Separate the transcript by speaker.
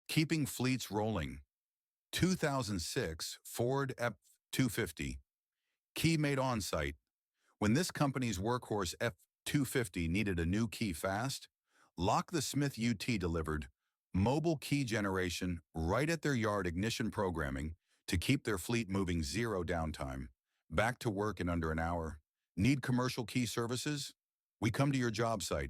Speaker 1: Keeping fleets rolling. 2006 Ford F250. Key made on-site. When this company's workhorse F250 needed a new key fast, Lock the Smith UT delivered mobile key generation right at their yard ignition programming to keep their fleet moving zero downtime. Back to work in under an hour. Need commercial key services? We come to your job site.